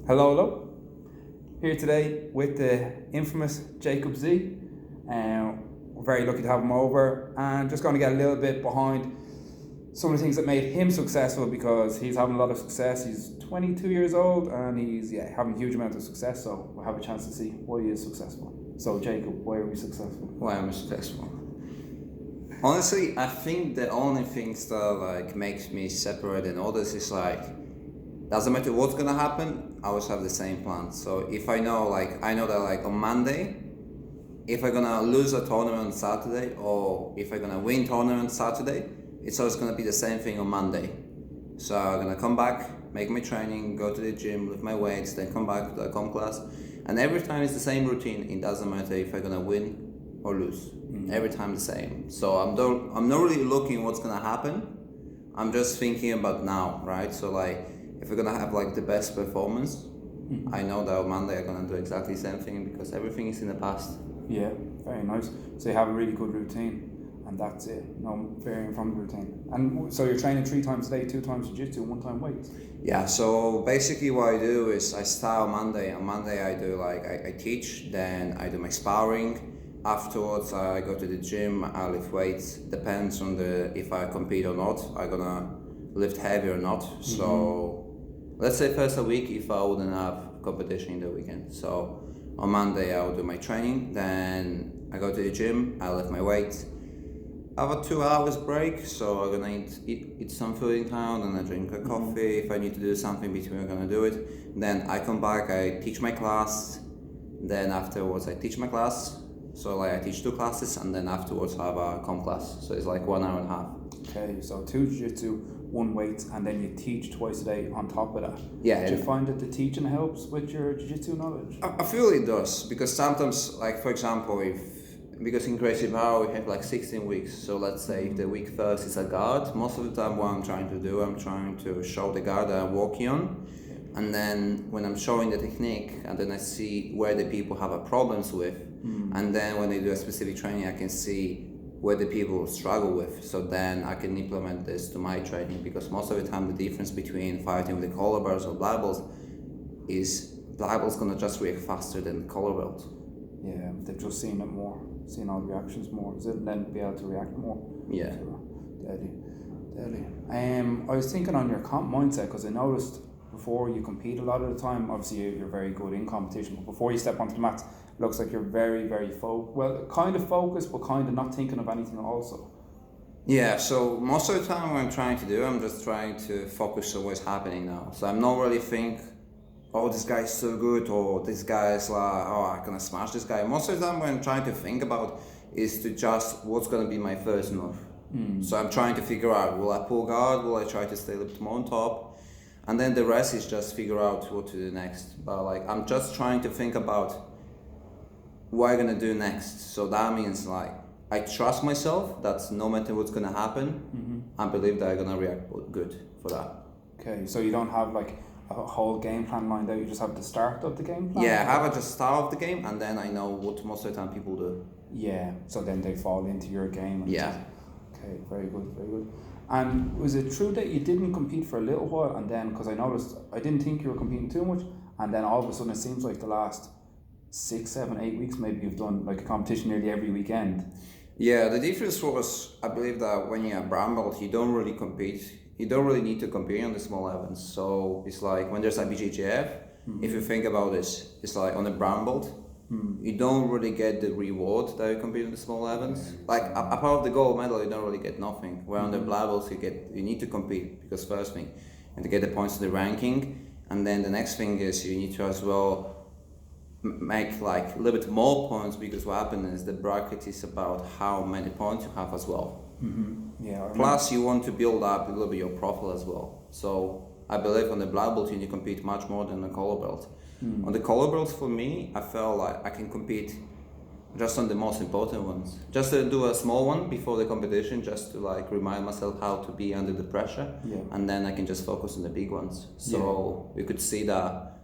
Hello, hello. Here today with the infamous Jakub Z. We're very lucky to have him over, and just going to get a little bit behind some of the things that made him successful, because he's having a lot of success. He's 22 years old and he's having a huge amount of success, so we'll have a chance to see why he is successful. So Jakub, why are we successful? Why am I successful? Honestly, I think the only things that makes me separate than others is doesn't matter what's gonna happen, I always have the same plan. So if I know that on Monday, if I'm gonna lose a tournament on Saturday or if I'm gonna win tournament on Saturday, it's always gonna be the same thing on Monday. So I'm gonna come back, make my training, go to the gym, lift my weights, then come back to the comp class. And every time it's the same routine. It doesn't matter if I'm gonna win or lose. Mm-hmm. Every time the same. So I'm not really looking what's gonna happen. I'm just thinking about now, right? So if we're gonna have the best performance, mm-hmm. I know that on Monday I'm gonna do exactly the same thing because everything is in the past. Yeah, very nice. So you have a really good routine, and that's it. No varying from the routine. And so you're training 3 times a day, 2 times jiu-jitsu, 1 time weights. Yeah. So basically, what I do is I start on Monday. On Monday, I do I teach, then I do my sparring. Afterwards, I go to the gym. I lift weights. Depends on if I compete or not. I'm gonna lift heavy or not. Mm-hmm. So. Let's say first a week if I wouldn't have competition in the weekend. So on Monday I'll do my training, then I go to the gym, I lift my weights. I have a 2 hours break, so I'm gonna eat some food in town, and I drink a coffee. If I need to do something between, I'm gonna do it. Then I come back, I teach my class. Then afterwards I teach my class. So I teach 2 classes, and then afterwards I have a comp class. So it's 1 hour and a half. Okay, so 2 jiu-jitsu, 1 weights, and then you teach twice a day on top of that. Yeah. Do you find that the teaching helps with your jiu-jitsu knowledge? I feel it does, because sometimes, for example, because in Crazy Power we have 16 weeks, so let's say if the week first is a guard, most of the time what I'm trying to show the guard that I'm working on, and then when I'm showing the technique, and then I see where the people have a problems with, and then when they do a specific training, I can see where the people struggle with, so then I can implement this to my training, because most of the time the difference between fighting with the collar belts or black belts is black belts gonna just react faster than collar belts. Yeah, they've just seen it more, seen all the reactions more, is it? And then be able to react more. Yeah. Deadly. I was thinking on your comp mindset, because I noticed before you compete a lot of the time, obviously you're very good in competition, but before you step onto the mats, looks like you're very, very kind of focused, but kind of not thinking of anything also. Yeah, so most of the time what I'm trying to do, I'm just trying to focus on what's happening now. So I'm not really think, oh, this guy is so good, or this guy is I'm gonna smash this guy. Most of the time what I'm trying to think about is to just what's gonna be my first move. So I'm trying to figure out, will I pull guard, will I try to stay a little bit more on top? And then the rest is just figure out what to do next. But I'm just trying to think about what I'm gonna do next. So that means I trust myself that no matter what's gonna happen, I believe that I'm gonna react good for that. Okay, so you don't have a whole game plan lined out, you just have the start of the game plan? Yeah, I have just start of the game, and then I know what most of the time people do. Yeah, so then they fall into your game. Yeah. Okay, very good. And was it true that you didn't compete for a little while, and then, because I noticed, I didn't think you were competing too much, and then all of a sudden it seems like the last 6, 7, 8 weeks maybe you've done a competition nearly every weekend. Yeah, the difference was, I believe that when you're a brown belt, you don't really compete. You don't really need to compete on the small events. So it's when there's ibjjf, if you think about this, it's on a brown belt, you don't really get the reward that you compete on the small events. Apart of the gold medal, you don't really get nothing. Where on the black belts, you need to compete, because first thing, and to get the points in the ranking, and then the next thing is you need to as well make a little bit more points, because what happens is the bracket is about how many points you have as well. Yeah. Plus you want to build up a little bit your profile as well. So I believe on the black belt you compete much more than the color belt. On the color belt, for me, I felt like I can compete just on the most important ones. Just to do a small one before the competition, just to remind myself how to be under the pressure, and then I can just focus on the big ones. So you could see that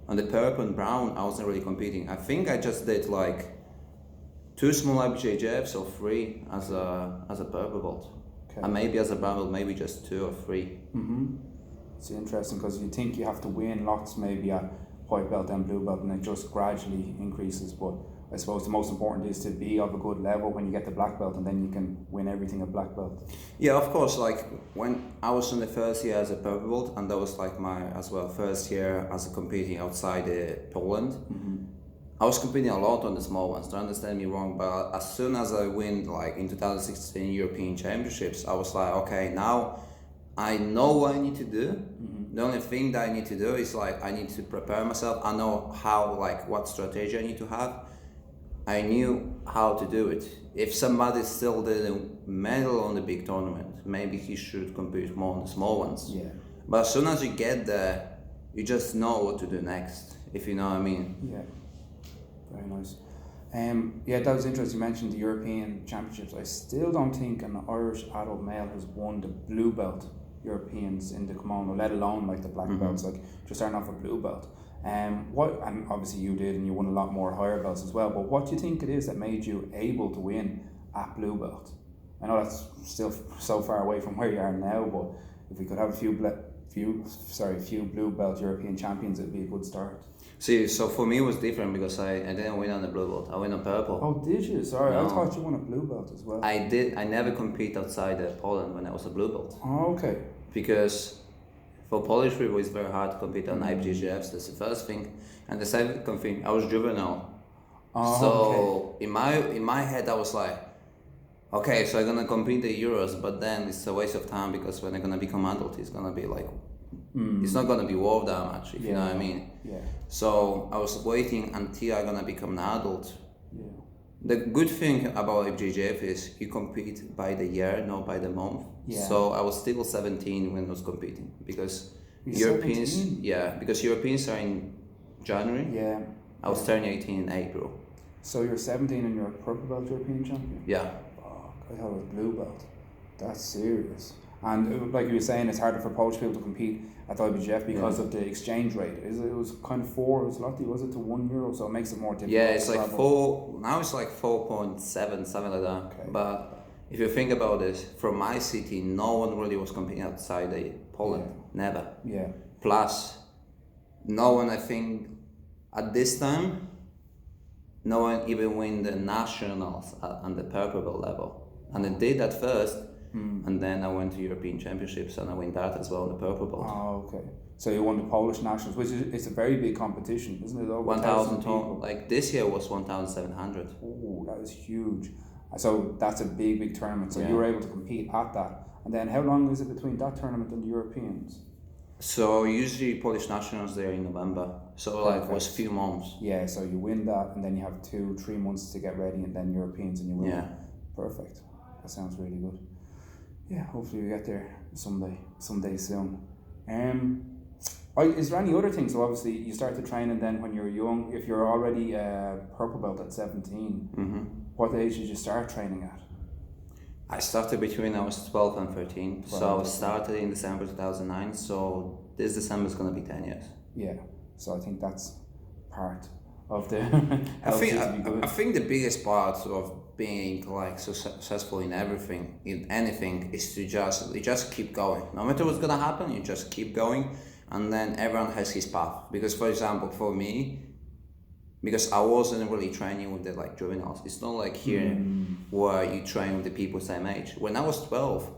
on the purple and brown, I wasn't really competing. I think I just did 2 small ibjjfs or 3 as a purple belt. Okay. And maybe as a brown belt, maybe just 2 or 3. It's interesting, because you think you have to win lots maybe at white belt, then blue belt, and it just gradually increases. But I suppose the most important is to be of a good level when you get the black belt, and then you can win everything at black belt. Yeah, of course. Like when I was in the first year as a purple belt, and that was like my as well first year as a competing outside Poland. I was competing a lot on the small ones. Don't understand me wrong, but as soon as I win, like in 2016 European Championships, I was like, okay, now I know what I need to do. The only thing that I need to do is like I need to prepare myself. I know how, like what strategy I need to have. I knew how to do it. If somebody still didn't medal on the big tournament, maybe he should compete more on the small ones. Yeah. But as soon as you get there, you just know what to do next, if you know what I mean. Yeah. Very nice. Yeah, that was interesting. You mentioned the European Championships. I still don't think an Irish adult male has won the blue belt Europeans in the kimono, let alone like the black belts, like just starting off a blue belt. And obviously you did, and you won a lot more higher belts as well. But what do you think it is that made you able to win at blue belt? I know that's still so far away from where you are now, but if we could have a few blue belt European champions, it'd be a good start. See, so for me it was different because I didn't win on the blue belt. I won on purple. Oh, did you? Sorry, No. I thought you won a blue belt as well. I did. I never compete outside Poland when I was a blue belt. Oh, okay. Because for Polish people it's very hard to compete on ibjjfs. That's the first thing, and the second thing, I was juvenile. Oh, So okay. in my head I was like, okay, so I'm gonna compete the Euros, but then it's a waste of time because when I'm gonna become adult, it's gonna be like, it's not gonna be worth that much, if you know what I mean. Yeah. So I was waiting until I'm gonna become an adult. Yeah. The good thing about ibjjf is you compete by the year, not by the month. Yeah. So I was still 17 when I was competing because You're Europeans, 17? yeah, because Europeans are in January. Yeah. I was turning 18 in April. So you're 17 and you're a purple belt European champion? Yeah. Fuck, I thought it was blue belt. That's serious. And like you were saying, it's harder for Polish people to compete at the IBJF because of the exchange rate. It was kind of $4 was it to €1, so it makes it more difficult. Yeah, it's to like travel. now it's like 4.7, something like that. Okay. But if you think about it, from my city, no one really was competing outside Poland. Never. Yeah. Plus, no one, I think, at this time, no one even win the nationals on the purple belt level. And I did at first, and then I went to European Championships and I win that as well on the purple belt. Oh, okay. So you won the Polish nationals, which is it's a very big competition, isn't it? Over 1,000 people. like this year was 1,700. Oh, that is huge. So that's a big tournament. So you were able to compete at that. And then how long is it between that tournament and the Europeans? So usually Polish nationals there in November. So like it was a few months. Yeah, so you win that, and then you have 2-3 months to get ready, and then Europeans, and you win. Yeah. Perfect. That sounds really good. Yeah, hopefully we get there someday soon. Is there any other things? So obviously you started training then when you're young. If you're already purple belt at 17, what age did you start training at? I started between I was 12 and 13. So I started in December 2009. So this December is going to be 10 years. Yeah, so I think that's part of the I good. think the biggest part of being like successful in everything, in anything, is to just keep going. No matter what's gonna happen, you just keep going, and then everyone has his path. Because for example, for me, because I wasn't really training with the like juveniles. It's not like here where you train with the people same age. When I was 12,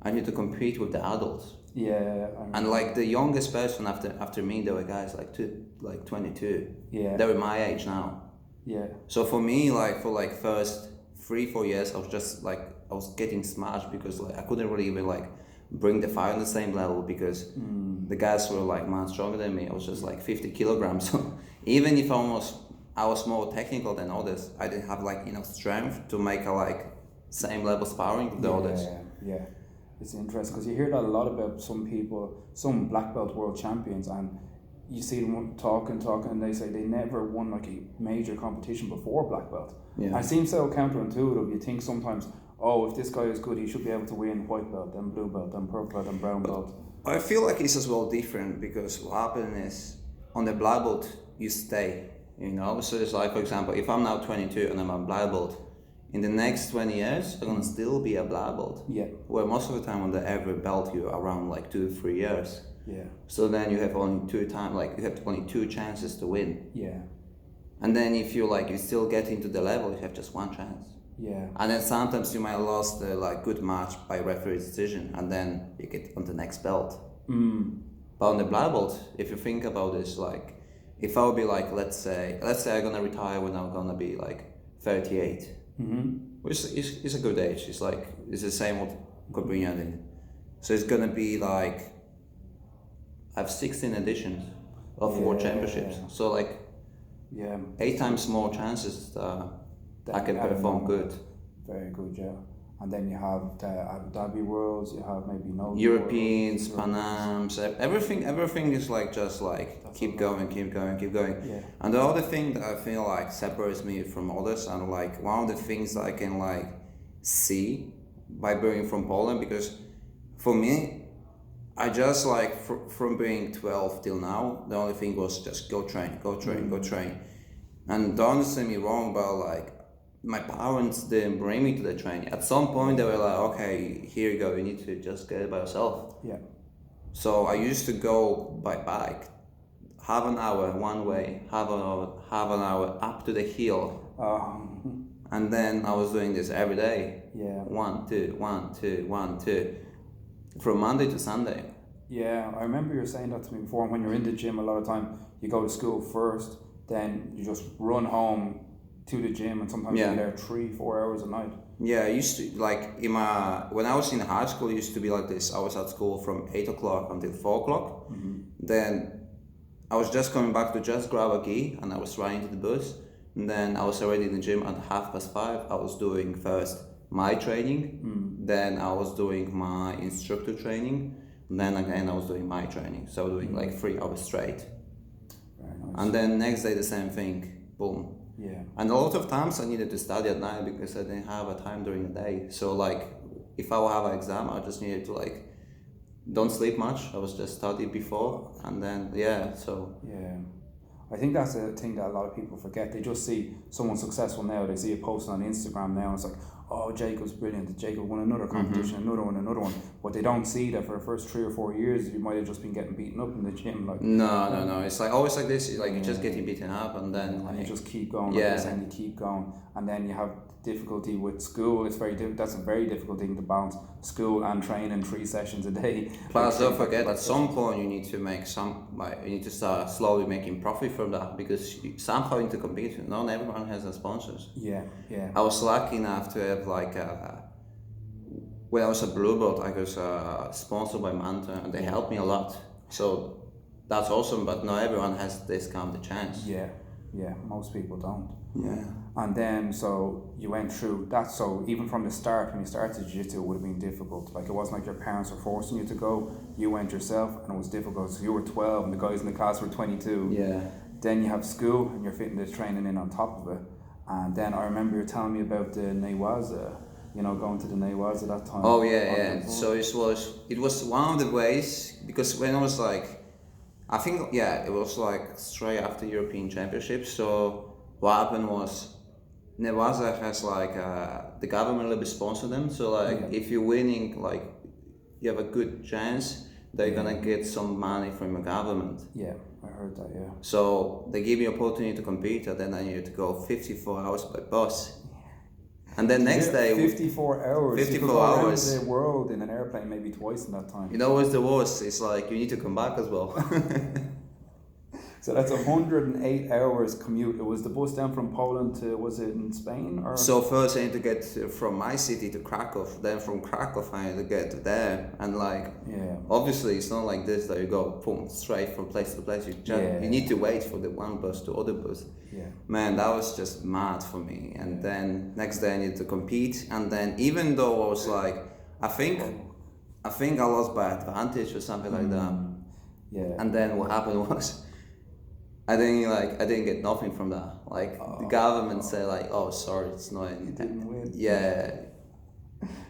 I need to compete with the adults. Yeah, and like the youngest person after me, there were guys like 22. Yeah, they were my age now. Yeah. So for me, like for like first 3-4 years, I was just like I was getting smashed because like I couldn't really even like bring the fire on the same level because the guys were like much stronger than me. I was just like 50 kilograms. So even if I was more technical than others, I didn't have like enough strength to make a like same level sparring with the others. Yeah. It's interesting because you hear that a lot about some people, some black belt world champions, and you see them talking, and they say they never won like a major competition before black belt. Yeah. And it seems so counterintuitive. You think sometimes, oh, if this guy is good, he should be able to win white belt, then blue belt, then purple belt, then brown belt. I feel like it's as well different because what happens is on the black belt you stay, you know. So it's like, for example, if I'm now 22 and I'm a black belt, in the next 20 years, I'm gonna still be a black belt. Yeah. Where most of the time on the every belt you're around like 2-3 years. Yeah. So then you have only you have only 2 chances to win. Yeah. And then if you you still get into the level, you have just 1 chance. Yeah. And then sometimes you might lost a good match by referee decision, and then you get on the next belt. But on the black belt, if you think about this, if I would be let's say I'm gonna retire when I'm gonna be 38, which is a good age. It's the same what Cobrinha did. So it's gonna be I have 16 editions of World Championships. So 8 times more chances I can perform good. Very good, yeah. And then you have the Abu Dhabi Worlds, you have maybe no Europeans, Pan Ams, everything is keep going. Yeah. And the other thing that I feel separates me from others, and one of the things that I can see by being from Poland, because for me, I just from being 12 till now, the only thing was just go train. And don't understand me wrong, but my parents didn't bring me to the training. At some point they were okay, here you go, you need to just get it by yourself. Yeah. So I used to go by bike, half an hour one way, half an hour up to the hill. And then I was doing this every day. Yeah. 1, 2, 1, 2, 1, 2. From Monday to Sunday. Yeah, I remember you saying that to me before. When you're in the gym, a lot of time you go to school first, then you just run home to the gym, and sometimes you're there 3-4 hours a night. Yeah, I used to when I was in high school, it used to be like this. I was at school from 8 o'clock until 4 o'clock. Then I was just coming back to just grab a key, and I was riding to the bus. And then I was already in the gym at 5:30. I was doing first my training, then I was doing my instructor training, and then again I was doing my training. So doing 3 hours straight. Very nice. And then next day the same thing, boom. Yeah. And a lot of times I needed to study at night because I didn't have a time during the day. So if I would have an exam, I just needed to don't sleep much. I was just study before, and then Yeah. I think that's a thing that a lot of people forget. They just see someone successful now. They see a post on Instagram now, and it's oh, Jakub's brilliant. Jacob won another competition, another one. But they don't see that for the first 3 or 4 years, you might have just been getting beaten up in the gym. No. It's always like this. You're just getting beaten up, and then and you just keep going. And you keep going, and then you have difficulty with school. It's that's a very difficult thing to balance school and training 3 sessions a day. Plus, don't forget at some point you need to make you need to start slowly making profit from that, because you somehow need to compete. Not everyone has sponsors. Yeah. I was lucky enough to have when I was a blue belt, I was sponsored by Manta, and they helped me a lot. So that's awesome, but not everyone has this kind of chance. Yeah, most people don't. Yeah. And then, so you went through that. So even from the start, when you started jiu-jitsu, it would have been difficult. It wasn't like your parents were forcing you to go. You went yourself, and it was difficult. So you were 12, and the guys in the class were 22. Yeah. Then you have school, and you're fitting the training in on top of it. And then I remember you telling me about the Newaza. Going to the Newaza at that time. Oh yeah. So it was one of the ways, because when I was I think it was straight after European Championships. So what happened was, Newaza has the government will sponsor them. So if you're winning, you have a good chance they're gonna get some money from the government. Yeah, I heard that. Yeah. So they give me opportunity to compete, and then I needed to go 54 hours by bus. And then next day, 54 hours. 54 you could go hours. around the world in an airplane maybe twice in that time. What's the worst? It's you need to come back as well. So that's 108 hours commute. It was the bus down from Poland to, was it in Spain? Or? So first I need to get from my city to Krakow, then from Krakow I need to get there. And obviously it's not like this that you go boom, straight from place to place. You need to wait for the one bus to other bus. Yeah. Man, that was just mad for me. And then next day I needed to compete. And then even though I was I think I lost by advantage or something like that. Yeah. And then what happened was, I didn't get nothing from that. The government said oh, sorry, it's not anything. You didn't win. Yeah.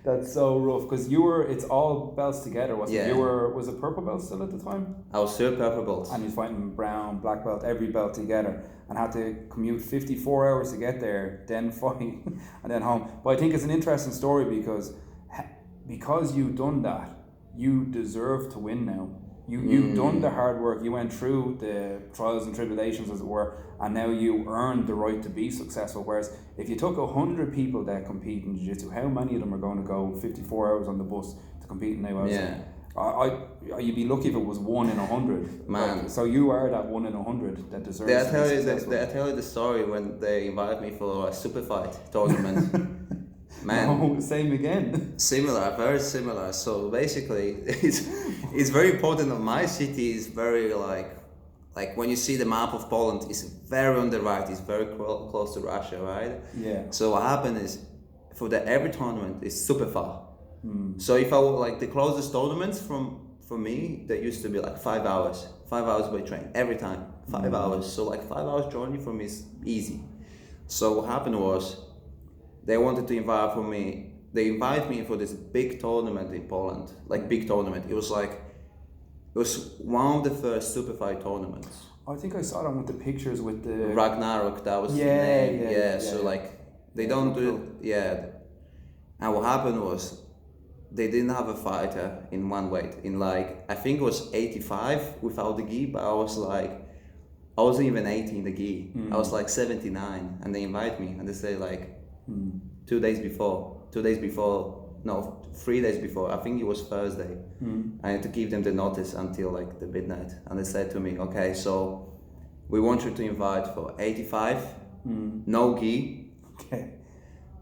That's so rough, because it's all belts together, wasn't it? Was it purple belt still at the time? I was still purple belt. And he was fighting brown, black belt, every belt together, and had to commute 54 hours to get there, then fight, and then home. But I think it's an interesting story because you've done that, you deserve to win now. You've done the hard work. You went through the trials and tribulations, as it were, and now you earned the right to be successful. Whereas if you took 100 people that compete in jiu-jitsu, how many of them are going to go 54 hours on the bus to compete in now? Yeah. You'd be lucky if it was 1 in 100. Man. Like, so you are that 1 in 100 that deserves Did to be successful. I tell you the story when they invited me for a super fight tournament? Man. No, same again. Similar, very similar. So basically, it's very important that my city is very like when you see the map of Poland, it's very on the right. It's very close to Russia, right? Yeah. So what happened is, for every tournament is super far. So if I were like the closest tournaments for me, they used to be like 5 hours. 5 hours by train every time. 5 hours. So like 5 hours journey for me is easy. So what happened was, they wanted to invite for me. They invited me for this big tournament in Poland, like big tournament. It was one of the first super fight tournaments. I think I saw them with the pictures with the Ragnarok. That was the name. Yeah. So like they don't do it. Yeah. And what happened was, they didn't have a fighter in one weight. In like I think it was 85 without the gi, but I wasn't even 80 in the gi. I was like 79, and they invite me and they say like. 2 days before, 3 days before, I think it was Thursday, I had to give them the notice until like the midnight, and they said to me, okay, so we want you to invite for 85, no gi. Okay.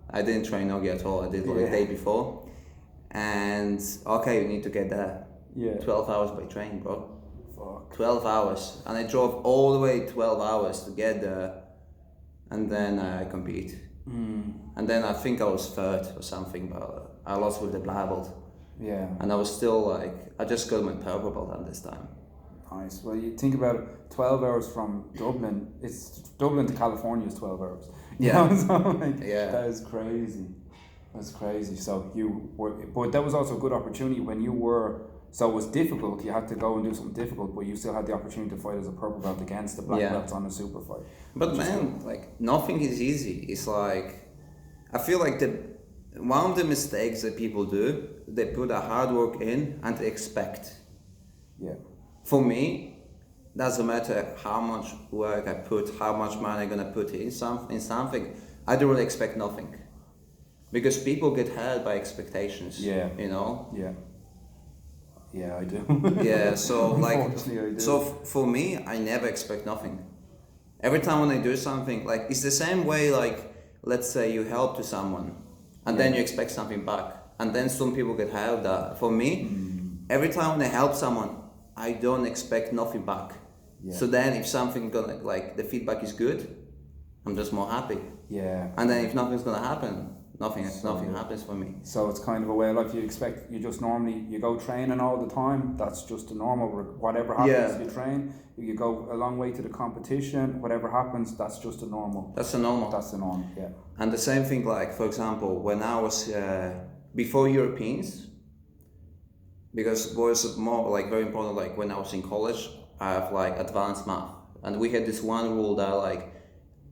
I didn't train no gi at all, I did like the day before, and okay, you need to get there. 12 hours by train, bro. Fuck. 12 hours, and I drove all the way 12 hours to get there, and then I compete. And then I think I was third or something, but I lost with the black belt. Yeah. And I was still like, I just got my purple belt at this time. Nice. Well, you think about it, 12 hours from Dublin. Dublin to California is 12 hours. You Yeah. know? So, like, Yeah. that is crazy. That's crazy. So you were, but that was also a good opportunity when you were. So it was difficult. You had to go and do something difficult, but you still had the opportunity to fight as a purple belt against the black belts on a super fight. But man, like nothing is easy. It's like, I feel like one of the mistakes that people do, they put a hard work in and they expect. Yeah. For me, doesn't matter how much work I put, how much money I'm gonna put in something. I don't really expect nothing, because people get held by expectations. Yeah. You know. Yeah. Yeah, I do. Yeah, so like, Unfortunately, I do. so for me, I never expect nothing. Every time when I do something, like it's the same way. Like, let's say you help to someone, and then you expect something back, and then some people get helped. That for me, every time when I help someone, I don't expect nothing back. Yeah. So then, if something gonna like the feedback is good, I'm just more happy. Yeah. And then if nothing's gonna happen, nothing happens for me. So it's kind of a way of life. You just normally, you go training all the time. That's just the normal. Whatever happens, you train. You go a long way to the competition. Whatever happens, that's just the normal. That's the normal. That's the norm, yeah. And the same thing, like for example, when I was before Europeans, because it was more like very important. Like when I was in college, I have like advanced math, and we had this one rule that like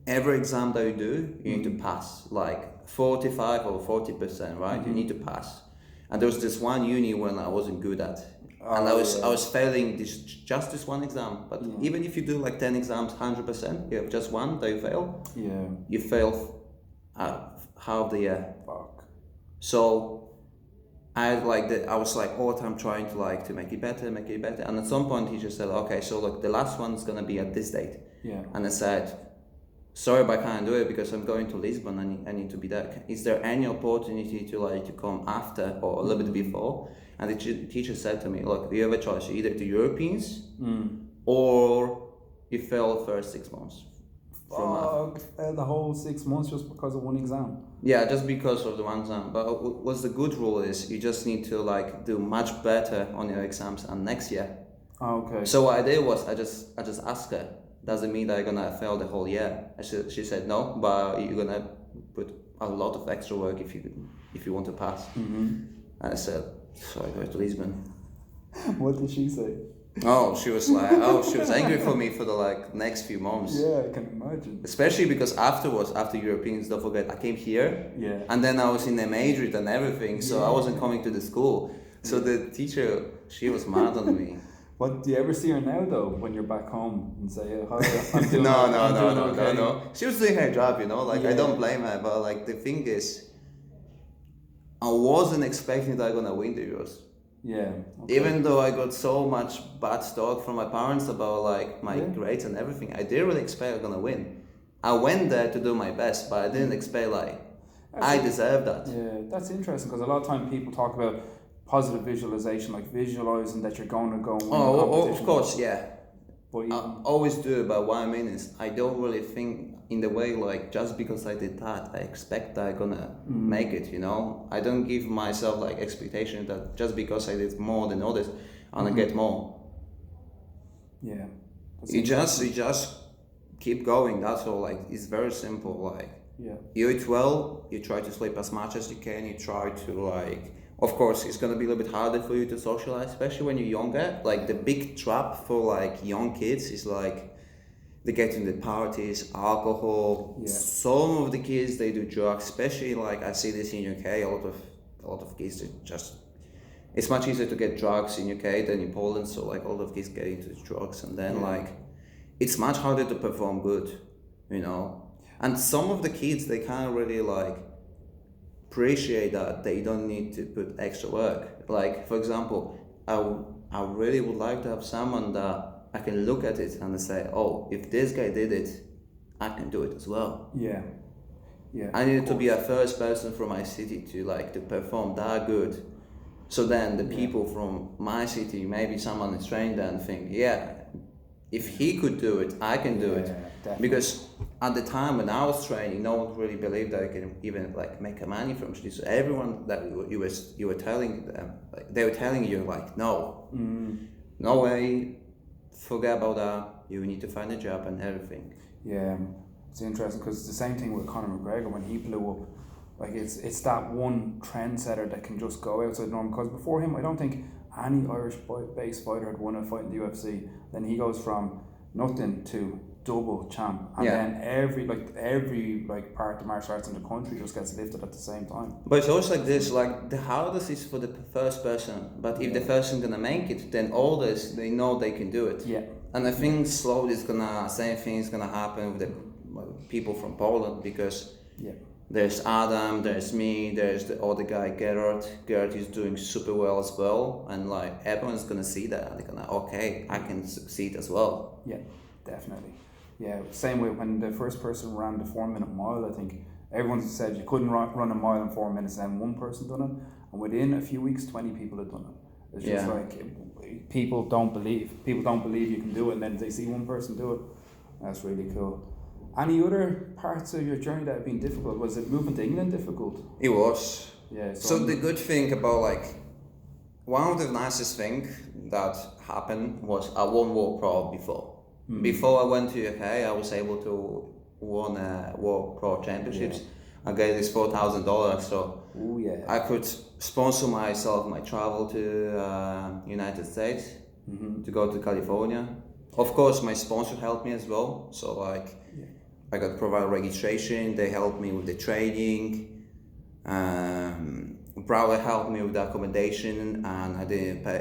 every exam that you do, you need to pass like 45 or 40%, right? You need to pass. And there was this one uni when I wasn't good at, and I was failing just this one exam. But even if you do like 10 exams, 100%, you have just one that you fail. Yeah. You fail half the year. Fuck. So I was like all the time trying to make it better. And at some point he just said, okay, so look, the last one's gonna be at this date. Yeah. And I said, sorry, but I can't do it because I'm going to Lisbon. I need to be there. Is there any opportunity to come after or a little bit before? And the teacher said to me, look, you have a choice, either the Europeans or you fail first 6 months. Fuck, the whole 6 months just because of one exam. Yeah, just because of the one exam. But what's the good rule is you just need to do much better on your exams and next year. Okay. So what I did was I just asked her, does it mean that I'm gonna fail the whole year? She said no, but you're gonna put a lot of extra work if you want to pass. And I said, so I go to Lisbon. What did she say? Oh, she was angry for me for the next few months. Yeah, I can imagine. Especially because afterwards, after Europeans, don't forget, I came here. Yeah. And then I was in Madrid and everything, so I wasn't coming to the school. So the teacher, she was mad on me. What do you ever see her now though when you're back home and say, "Hi, I'm doing No, I'm doing okay." no. She was doing her job, you know. Like I Yeah. don't blame her, but like the thing is, I wasn't expecting that I'm gonna win the Euros. Yeah. Okay. Even though I got so much bad talk from my parents about like my Yeah. grades and everything, I didn't really expect I'm gonna win. I went there to do my best, but I didn't expect like I deserve that. Yeah, that's interesting because a lot of time people talk about positive visualization, like visualizing that you're going to go and win a Oh, competition. of course, yeah. But I always do, but what I mean is I don't really think in the way like just because I did that, I expect that I'm gonna make it, you know? I don't give myself like expectation that just because I did more than others, I'm gonna get more. Yeah. You just keep going, that's all. Like it's very simple. Like Yeah. you eat well, you try to sleep as much as you can, you try to like, of course it's gonna be a little bit harder for you to socialize, especially when you're younger. Like the big trap for like young kids is like they get into parties, alcohol. Yeah. Some of the kids they do drugs, especially like I see this in UK, a lot of kids just it's much easier to get drugs in UK than in Poland, so like a lot of kids get into drugs and then like it's much harder to perform good, you know. And some of the kids they can't really like appreciate that they don't need to put extra work. Like for example, I really would like to have someone that I can look at it and say, oh, if this guy did it, I can do it as well. Yeah. Yeah. I needed to be a first person from my city to like to perform that good. So then the people from my city, maybe someone is trained there and think, yeah, if he could do it, I can do it. Definitely. Because at the time when I was training, no one really believed that I can even like make a money from this. So everyone that you were telling them, like, they were telling you like, no, no way, forget about that. You need to find a job and everything. Yeah, it's interesting because it's the same thing with Conor McGregor when he blew up. Like it's that one trendsetter that can just go outside norm. Because before him, I don't think any Irish-based fighter had won a fight in the UFC. Then he goes from nothing to double champ, and then every part of martial arts in the country just gets lifted at the same time. But it's also like this, like the hardest is for the first person. But if the person gonna make it, then all this they know they can do it. Yeah. And I think slowly same thing is gonna happen with the people from Poland because there's Adam, there's me, there's the other guy Gerard. Gerard is doing super well as well, and like everyone's gonna see that and they're gonna okay, I can succeed as well. Yeah, definitely. Yeah, same way when the first person ran the 4-minute mile, I think everyone said you couldn't run a mile in 4 minutes, and then one person done it, and within a few weeks 20 people had done it. It's just like people don't believe you can do it, and then they see one person do it. That's really cool. Any other parts of your journey that have been difficult? Was it moving to England difficult? It was. Yeah. So the good thing about like one of the nicest thing that happened was I won World Pro before. Before I went to UK, I was able to win World Pro Championships. I got this $4,000, so I could sponsor myself my travel to United States to go to California. Of course, my sponsor helped me as well. So like I got provided registration. They helped me with the training. Browder helped me with the accommodation, and I didn't pay.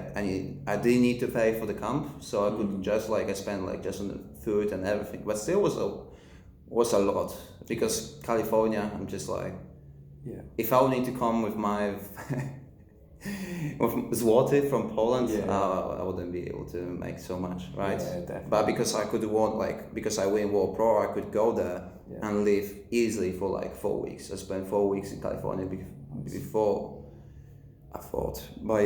I didn't need to pay for the camp, so I could just like I spent like just on the food and everything. But still was a lot because California. I'm just like, if I would need to come with my with zloty from Poland, I wouldn't be able to make so much, right? Yeah, definitely. But because because I win World Pro, I could go there and live easily for like 4 weeks. I spent 4 weeks in California before I fought. But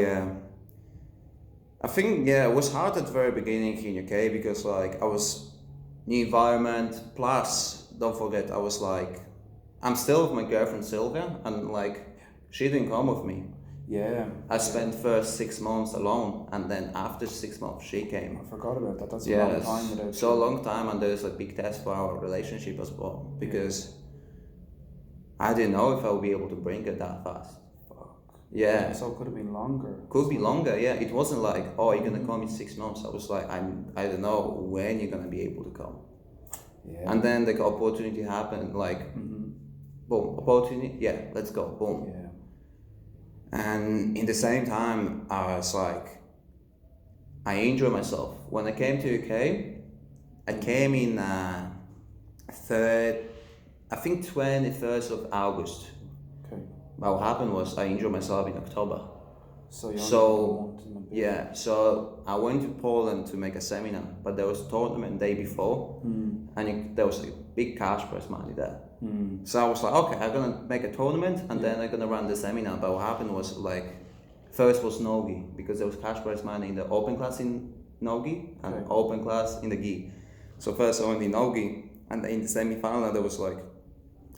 I think it was hard at the very beginning in UK because like I was new environment. Plus, don't forget I was like I'm still with my girlfriend Sylvia, and like she didn't come with me. Yeah. I spent first 6 months alone, and then after 6 months she came. I forgot about that. That's a long time without. So a long time, and there's a big test for our relationship as well because I didn't know if I would be able to bring it that fast. Fuck. Yeah. So it could have been longer. Could be longer, yeah. It wasn't like, oh, you're gonna come in 6 months. I was like, I don't know when you're gonna be able to come. Yeah. And then the opportunity happened, like, boom, opportunity, let's go, boom. Yeah. And in the same time, I was like, I enjoy myself. When I came to UK, I came in 21st of August. Okay. But what happened was I injured myself in October. So you only So had a month in the bit. yeah, so I went to Poland to make a seminar, but there was a tournament day before, and there was a big cash prize money there. So I was like, okay, I'm gonna make a tournament, and then I'm gonna run the seminar. But what happened was like, first was nogi, because there was cash prize money in the open class in nogi and open class in the gi. So first I went in nogi, and in the semi-final there was like,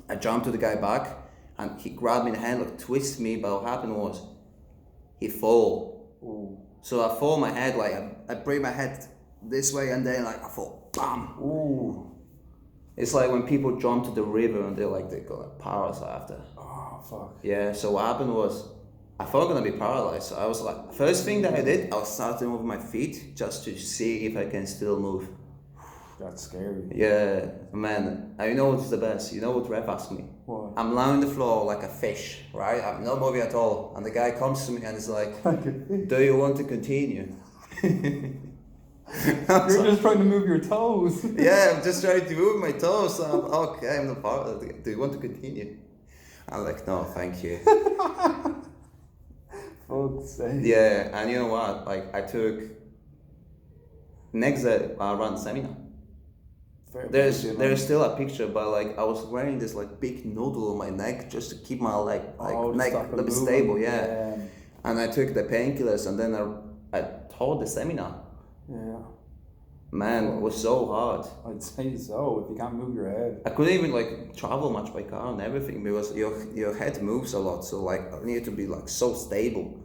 I jumped to the guy back, and he grabbed me in the hand, like twist me. But what happened was, he fall. Ooh. So I fall my head, like I bring my head this way, and then like I fall, bam. Ooh. It's like when people jump to the river and they go like paralyzed after. Oh fuck. Yeah. So what happened was, I thought I'm gonna be paralyzed. So I was like, first thing that I did, I was starting to move my feet just to see if I can still move. That's scary. Yeah, man. And you know what's the best? You know what ref asked me? What? I'm lying on the floor like a fish, right? I'm not moving at all. And the guy comes to me and is like, do you want to continue? You're just trying to move your toes. Yeah, I'm just trying to move my toes. So I'm okay, I'm not part of it. Do you want to continue? I'm like, no, thank you. Fuck's sake. Yeah, and you know what? Like, I took, next day I ran seminar. There's still a picture, but like I was wearing this like big noodle on my neck just to keep my neck a little bit stable, yeah. And I took the painkillers, and then I taught the seminar. Yeah. Man, it was so hard. I'd say so, if you can't move your head. I couldn't even like travel much by car and everything, because your head moves a lot, so like I needed to be like so stable.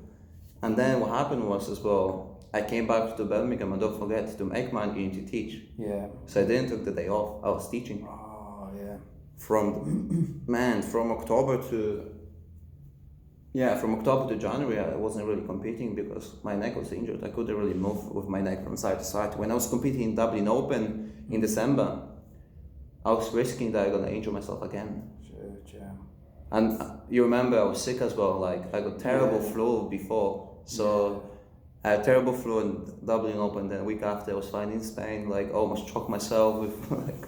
And then what happened was as well, I came back to Birmingham, and don't forget, to make money you need to teach. Yeah. So I didn't took the day off. I was teaching. Oh yeah. From October to January, I wasn't really competing because my neck was injured. I couldn't really move with my neck from side to side. When I was competing in Dublin Open in December, I was risking that I'm gonna injure myself again. Shit, yeah. And you remember I was sick as well. Like I got terrible flu before, so. I had terrible flu in Dublin Open. Then a week after, I was fine in Spain. Like almost choked myself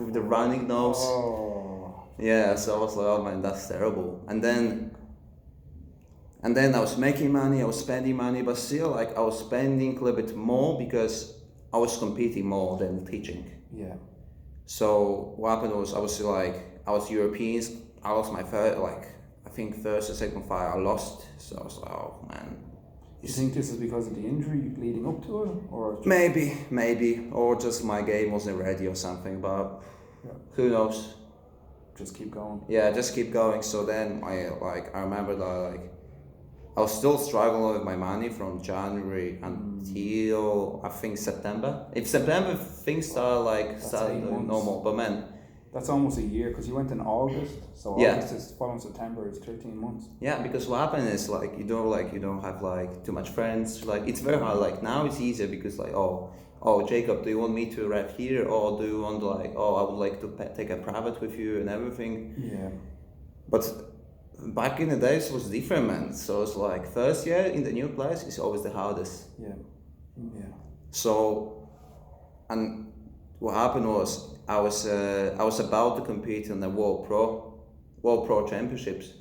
with the running nose. Oh. Yeah, so I was like, oh man, that's terrible. And then I was making money. I was spending money, but still, like I was spending a little bit more because I was competing more than teaching. Yeah. So what happened was, I was Europeans. I lost my first or second fight. I lost. So I was like, oh man. You think this is because of the injury leading up to it, or maybe, or just my game wasn't ready or something, but who knows? Just keep going. Yeah, just keep going. So then I remember that I was still struggling with my money from January until I think September. If September things started normal, but man, that's almost a year, because you went in August, so August is following September is 13 months. Yeah, because what happened is like you don't have like too much friends. Like it's very hard. Like now it's easier because like oh Jacob, do you want me to rep here, or do you want like I would like to take a private with you and everything. Yeah. But back in the days it was different, man. So it's like first year in the new place is always the hardest. Yeah. Yeah. So, and what happened was I was about to compete in the World Pro Championships,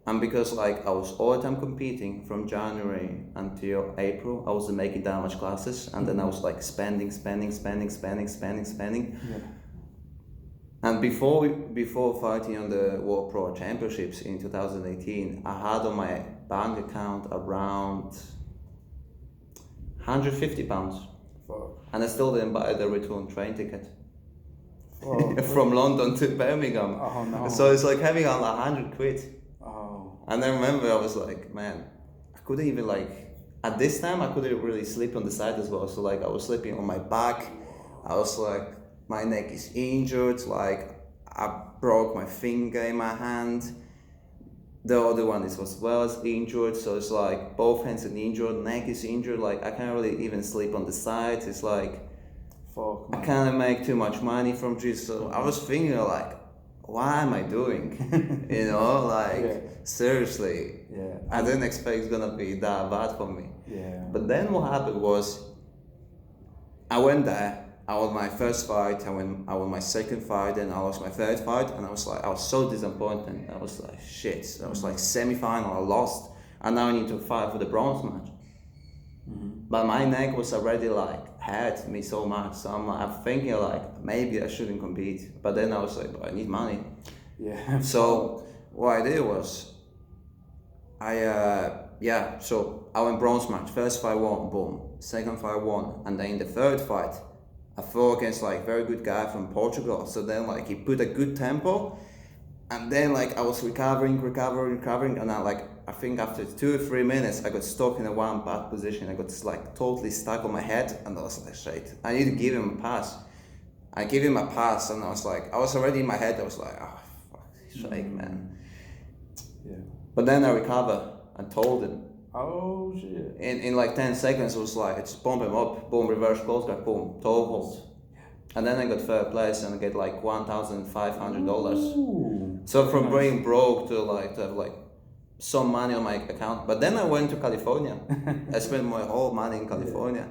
and because like I was all the time competing from January until April, I was making damage classes, and then I was like spending. Yeah. And before fighting on the World Pro Championships in 2018, I had on my bank account around £150. Fuck. And I still didn't buy the return train ticket. Oh, from London to Birmingham. Oh no. So it's like having on 100 quid. Oh. And I remember I was like, man, I couldn't even like, at this time I couldn't really sleep on the side as well. So like I was sleeping on my back. I was like, my neck is injured. Like I broke my finger in my hand. The other one is as well as injured. So it's like both hands are injured, neck is injured. Like I can't really even sleep on the sides. It's like, fuck, man. I can't make too much money from this. So I was thinking like, what am I doing? You know, like seriously. Yeah. I didn't expect it's gonna be that bad for me. Yeah. But then what happened was, I went there. I won my first fight. I won my second fight, and I lost my third fight. And I was so disappointed. I was like, shit. I was like semi-final. I lost, and now I need to fight for the bronze match. But my neck was already like hurt me so much. So I'm thinking like maybe I shouldn't compete. But then I was like, I need money. Yeah. So what I did was, so I went bronze match. First fight won, boom. Second fight won, and then in the third fight, I fought against like very good guy from Portugal. So then like he put a good tempo, and then like I was recovering, and I think after 2 or 3 minutes I got stuck in a one bad position. I got like totally stuck on my head, and I was like, shit, I need to give him a pass. I gave him a pass, and I was already in my head. I was like, oh fuck, shake, man. Yeah. But then I recovered and told him. Oh shit. In like 10 seconds, it was like, I just bump him up, boom, reverse close guard, boom, toe hold. And then I got third place and I get like $1,500. So from being broke to have like some money on my account. But then I went to California. I spent my whole money in California.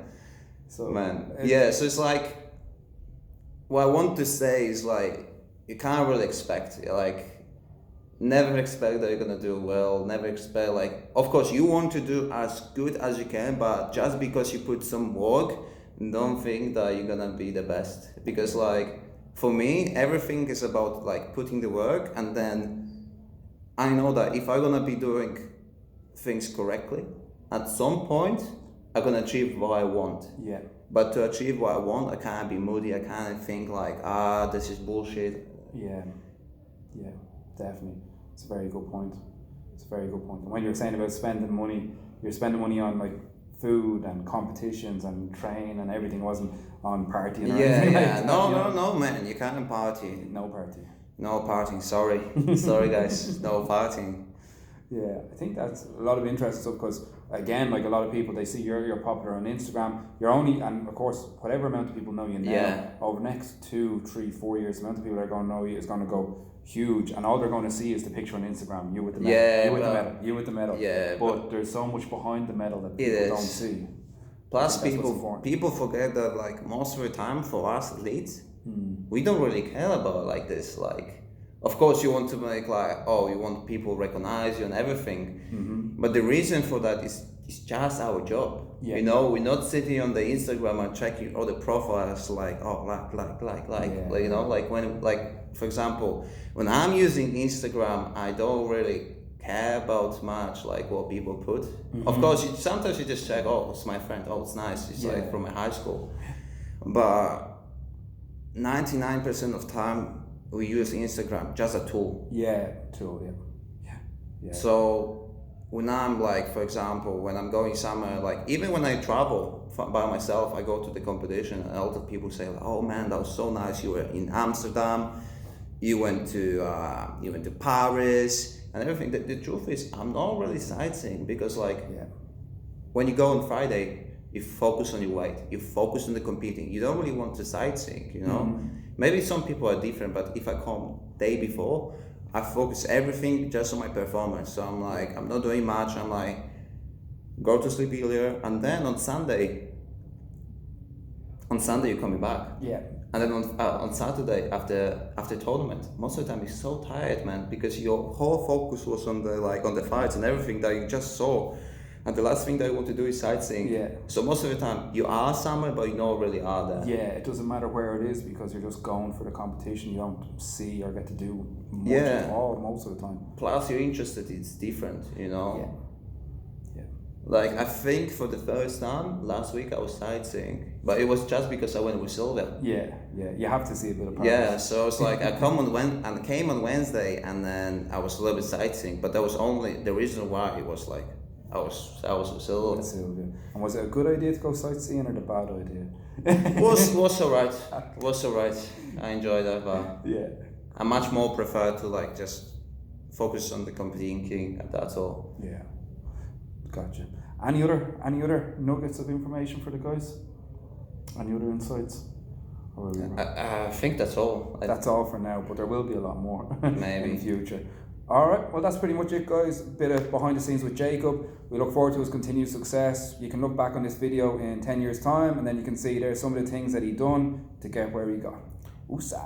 So man, so it's like, what I want to say is like, you can't really expect, like, never expect that you're gonna do well, never expect like, of course you want to do as good as you can, but just because you put some work, don't think that you're gonna be the best. Because like, for me, everything is about like putting the work, and then I know that if I'm gonna be doing things correctly, at some point, I'm gonna achieve what I want. Yeah. But to achieve what I want, I can't be moody, I can't think like, this is bullshit. Yeah, definitely. It's a very good point. And when you're saying about spending money, you're spending money on like food and competitions and train and everything, wasn't on partying or anything like that. No, man, you can't party. No party. No partying, sorry. Sorry guys, no partying. Yeah, I think that's a lot of interesting stuff, because again, like a lot of people, they see you're popular on Instagram. You're only, and of course, whatever amount of people know you now, over the next 2, 3, 4 years, the amount of people that are going to know you is going to go huge, and all they're going to see is the picture on Instagram, you with the medal, you with the medal. Yeah, but there's so much behind the medal that people don't see. Plus, people forget that like most of the time for us athletes, we don't really care about like this. Like, of course, you want to make like, you want people recognize you and everything, but the reason for that is just our job. Yeah. You know, we're not sitting on the Instagram and checking all the profiles like, you know, like when, like, for example, when I'm using Instagram, I don't really care about much like what people put. Of course, sometimes you just check, it's my friend, it's nice, it's like from my high school. But 99% of time we use Instagram just a tool. Yeah. So when I'm like, for example, when I'm going somewhere, like even when I travel by myself, I go to the competition, and a lot of people say, "Oh man, that was so nice. You were in Amsterdam, you went to Paris, and everything." The truth is, I'm not really sightseeing, because like when you go on Friday, you focus on your weight, you focus on the competing. You don't really want to sightseeing, you know. Maybe some people are different, but if I come day before, I focus everything just on my performance. So I'm like, I'm not doing much. I'm like, go to sleep earlier, and then on Sunday you're coming back. Yeah. And then on Saturday after tournament, most of the time you're so tired, man, because your whole focus was on the fights and everything that you just saw. And the last thing that you want to do is sightseeing. Yeah. So most of the time you are somewhere, but you don't really are there. Yeah, it doesn't matter where it is, because you're just going for the competition. You don't see or get to do much at all most of the time. Plus you're interested, it's different, you know. Yeah. Like I think for the first time last week I was sightseeing, but it was just because I went with Silvia. Yeah. You have to see a bit of progress. Yeah, so it's like I came on Wednesday, and then I was a little bit sightseeing, but that was only the reason why. It was like I was with Silvia. And was it a good idea to go sightseeing, or the bad idea? was alright. Was alright. I enjoyed that, but I much more prefer to like just focus on the competing, and that's all. Yeah. Gotcha. Any other nuggets of information for the guys? Any other insights? I think that's all. That's all for now, but there will be a lot more maybe in the future. Alright, well that's pretty much it guys, a bit of behind the scenes with Jacob. We look forward to his continued success. You can look back on this video in 10 years time and then you can see there's some of the things that he done to get where he got. Usa.